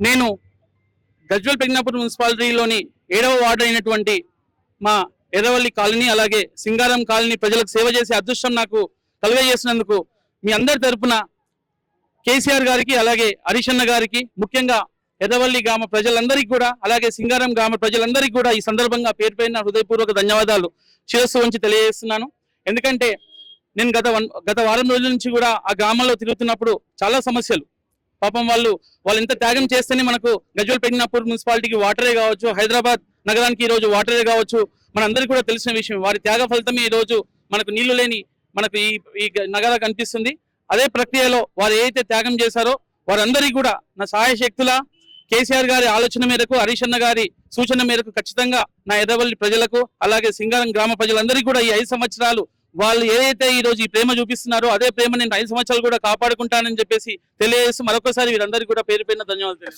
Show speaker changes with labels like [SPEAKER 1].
[SPEAKER 1] నేను గజ్వేల్ పెగ్నాపూర్ మున్సిపాలిటీలోని 7వ వార్డు అయినటువంటి మా ఎర్రవల్లి కాలనీ అలాగే సింగారం కాలనీ ప్రజలకు సేవ చేసే అదృష్టం నాకు కలుగజేసినందుకు మీ అందరి తరపున కేసీఆర్ గారికి అలాగే హరీష్ అన్న గారికి ముఖ్యంగా ఎర్రవల్లి గ్రామ ప్రజలందరికీ కూడా అలాగే సింగారం గ్రామ ప్రజలందరికీ కూడా ఈ సందర్భంగా పేరు పేరున హృదయపూర్వక ధన్యవాదాలు శిరస్సు వంచి తెలియజేస్తున్నాను. ఎందుకంటే నేను గత వారం రోజుల నుంచి కూడా ఆ గ్రామంలో తిరుగుతున్నప్పుడు చాలా సమస్యలు, పాపం వాళ్ళు ఎంత త్యాగం చేస్తేనే మనకు గజ్వేల్ పెగ్నాపూర్ మున్సిపాలిటీకి వాటరే కావచ్చు, హైదరాబాద్ నగరానికి ఈ రోజు వాటరే కావచ్చు, మనందరికీ కూడా తెలిసిన విషయం. వారి త్యాగ ఫలితమే ఈ రోజు మనకు నీళ్లు లేని మనకు ఈ నగరం కనిపిస్తుంది. అదే ప్రక్రియలో వారు ఏదైతే త్యాగం చేశారో వారందరికీ కూడా నా సహాయ శక్తుల కేసీఆర్ గారి ఆలోచన మేరకు, హరీష్ అన్న గారి సూచన మేరకు ఖచ్చితంగా నా ఎర్రవల్లి ప్రజలకు అలాగే సింగారం గ్రామ ప్రజలందరికీ కూడా ఈ 5 సంవత్సరాలు వాళ్ళు ఏదైతే ఈ రోజు ఈ ప్రేమ చూపిస్తున్నారో అదే ప్రేమ నేను 5 సంవత్సరాలు కూడా కాపాడుకుంటానని చెప్పేసి తెలియజేస్తూ మరొకసారి వీరందరికీ కూడా పేరు పేరున ధన్యవాదాలు.